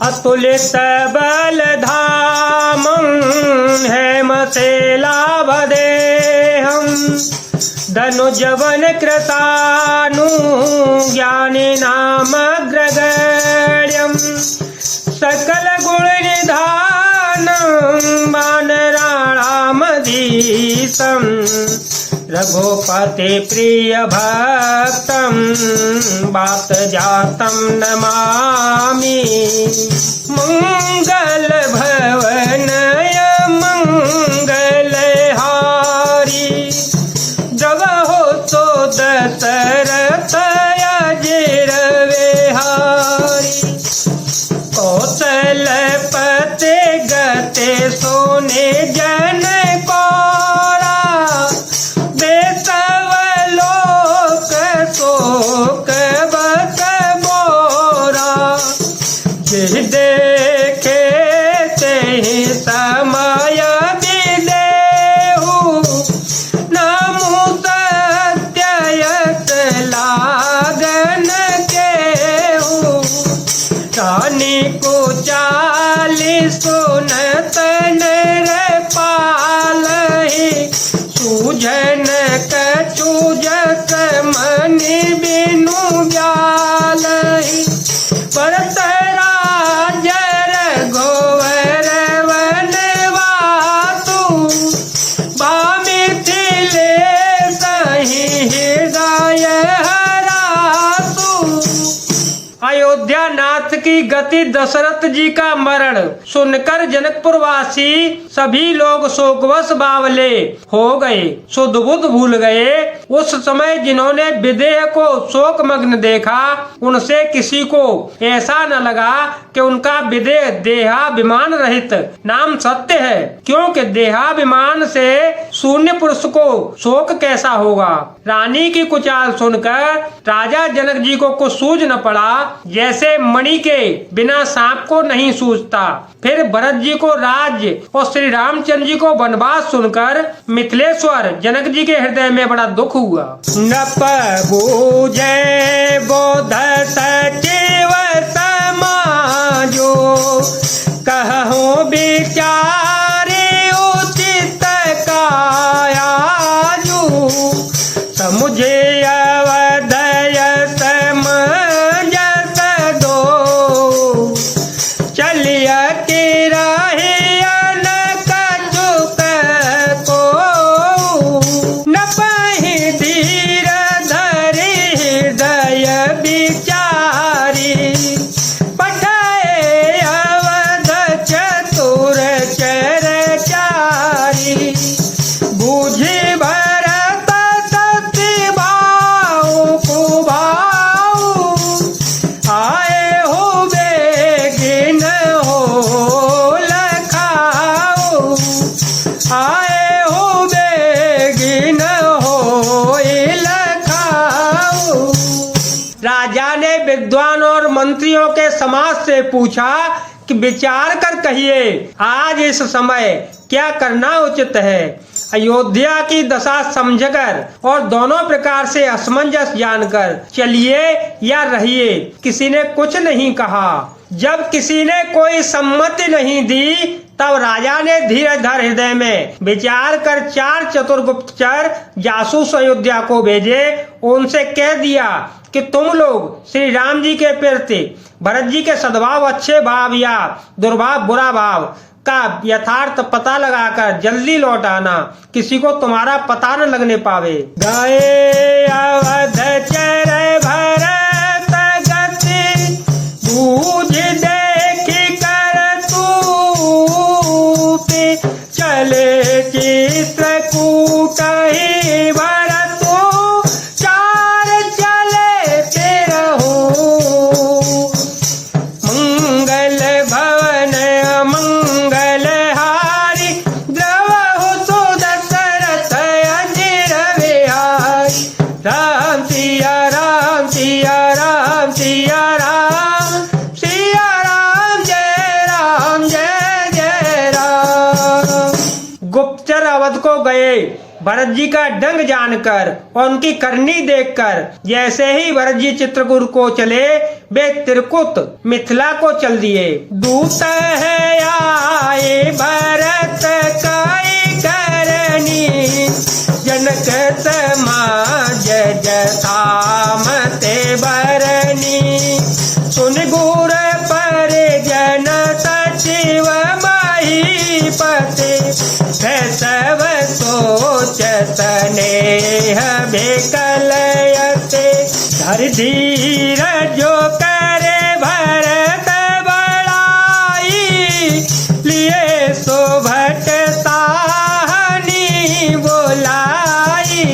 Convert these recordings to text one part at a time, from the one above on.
अतुलित बलधामं हेमशैलाभदेहं धनुजवन कृतानुज्ञानिनामग्रगण्यं सकलगुणनिधानं वानराणामधीशं रघुपते प्रियभक्तं वातजातं नमामि। मंगलभवनय मंगलहारी जगहो तो दशरथ अजिर विहारी कौशलपते गते सोने जन कोरा देशवलोक शोक बस बोरा जिह देखे तेहि समय विदेहु नमु सत्ययत लागन केहु रानी को चालीस सुनत नर पालहि सूझन कचूजक मनि बिनु ब्यालहि परत राजर गोवर वनवासु बामिथिले सहि हृदय हरासु। अयोध्या नाथ की गति दशरथ जी का मरण सुनकर जनकपुर वासी सभी लोग शोकवश बावले हो गए, सुध बुध भूल गए। उस समय जिन्होंने विदेह को शोक मग्न देखा उनसे किसी को ऐसा न लगा कि उनका विदेह देहाभिमान रहित नाम सत्य है, क्योंकि देहाभिमान से शून्य पुरुष को शोक कैसा होगा। रानी की कुचाल सुनकर राजा जनक जी को कुछ सूझ न पड़ा, जैसे मणि के बिना सांप को नहीं सूझता। फिर भरत जी को राज्य और श्री रामचंद्र जी को वनवास सुनकर मिथिलेश्वर जनक जी के हृदय में बड़ा दुख हुआ। नप बूझे बोध सचिव समाजो कहो विचारे उचित कायाजू समुझे अवधय समझस दो चलिया के रहियन कछुक को न पहि धीर धरि हृदय विचारी पठाए अवध चतुर चरचारी बूझे भरत सती भाव कुभाव आए हो बेगिन हो लखाओ आए हो बेगिन हो लखाओ। राजा ने विद्वान और मंत्रियों के समाज से पूछा कि विचार कर कहिए आज इस समय क्या करना उचित है। अयोध्या की दशा समझकर और दोनों प्रकार से असमंजस जानकर चलिए या रहिए, किसी ने कुछ नहीं कहा। जब किसी ने कोई सम्मति नहीं दी तब राजा ने धीरज धर हृदय में विचार कर 4 चतुर गुप्तचर जासूस अयोध्या को भेजे। उनसे कह दिया कि तुम लोग श्री राम जी के प्रति भरत जी के सद्भाव, अच्छे भाव या दुर्भाव, बुरा भाव का यथार्थ पता लगाकर जल्दी लौट आना, किसी को तुम्हारा पता न लगने पावे। गए अवध चर भरत गति बूझ देखी कर तूते चले चित्रकूट ही भरतु चार चले तेरहु मंगल भवन मंगल हारी द्रवहु तो दशरथ अजिर विहारी राम सिया को गए। भरत जी का डंग जानकर और उनकी करनी देखकर जैसे ही भरत जी चित्रकूट को चले, वे त्रिकुट मिथिला को चल दिए। दूत है आए भरत काई करनी, जनक समाज जथामते बरनी। सुन गुर परिजन सचिव महीपते, सब सोचत नेह बेकलयते। धर धीर जो करे भरत बड़ाई, लिए शोभट ताहनी बोलाई।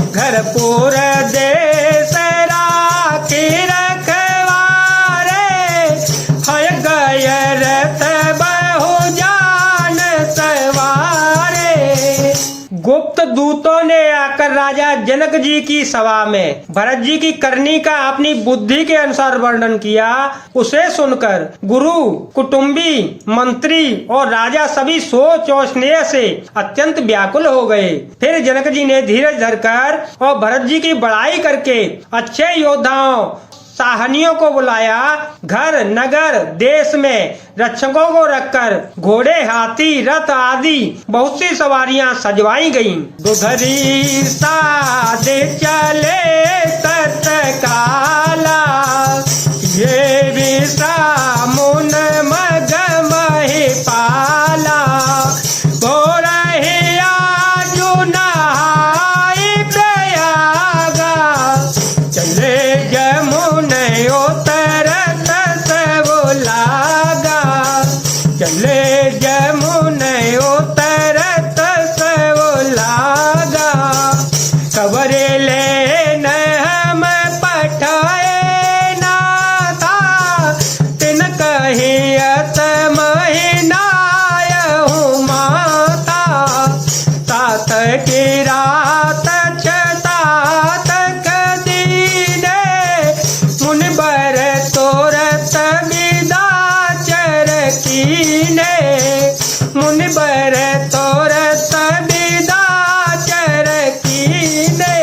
घर पुर देश राखी रखवारे, हय गय रथ बहु जान सवारे। गुप्त दूतों ने आकर राजा जनक जी की सभा में भरत जी की करनी का अपनी बुद्धि के अनुसार वर्णन किया। उसे सुनकर गुरु, कुटुंबी, मंत्री और राजा सभी सोच और स्नेह से अत्यंत व्याकुल हो गए। फिर जनक जी ने धीरज धरकर और भरत जी की बड़ाई करके अच्छे योद्धाओं साहनियों को बुलाया। घर नगर देश में रक्षकों को रखकर घोड़े, हाथी, रथ आदि बहुत सी सवारियां सजवाई गईं। दुधरी साध चले तत्काला, ये विश्रामुन मग महिपाला। भोरहिया जुनाई प्रयागा, चले उतरत सब लागा। चले जमुन उतरत सब लागा। खबरे लेन हम पठाए ना था, तिन कहियत महीनाय हूँ माता। तात की रात छतात कदीने, मुन बर तोरत बिदाचर कीने। मुन बर तोरत बिदाचर कीने।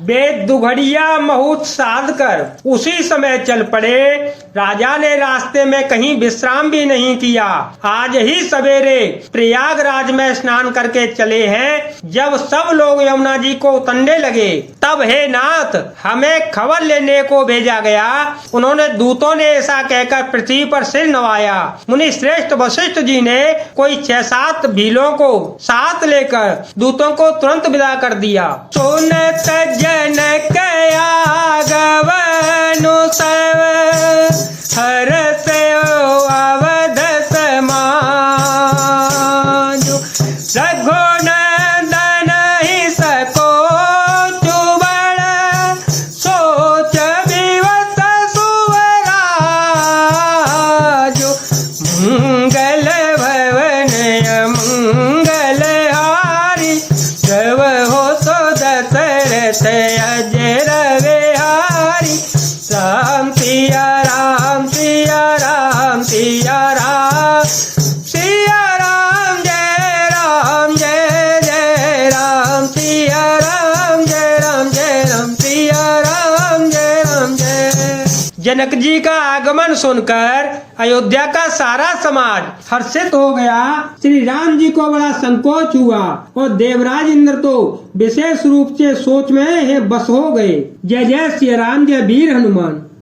वे दुघड़िया महूत साध कर उसी समय चल पड़े। राजा ने रास्ते में कहीं विश्राम भी नहीं किया। आज ही सवेरे प्रयागराज में स्नान करके चले हैं। जब सब लोग यमुना जी को उतरने लगे, तब हे नाथ, हमें खबर लेने को भेजा गया। उन्होंने दूतों ने ऐसा कहकर पृथ्वी पर सिर नवाया। मुनि श्रेष्ठ वशिष्ठ जी ने कोई 6-7 भीलों को साथ लेकर दूतों को तुरंत विदा कर दिया। सुनत जनक आगमनु सब, हर से अवध समाजु। रघुनंदन ही सको चुबड़, सोच विवत सुवराजु। मंगल भवन मंगल हारी, जब हो तो दशरथ अजर विहारी। राम सिया राम सिया राम सिया राम, सिया राम जय राम जय जय राम। सिया राम जय राम जय राम, सिया राम जय राम जय। जनक जी का आगमन सुनकर अयोध्या का सारा समाज हर्षित हो गया। श्री राम जी को बड़ा संकोच हुआ और देवराज इंद्र तो विशेष रूप से सोच में बस हो गए। जय जय श्री राम, जय वीर हनुमान।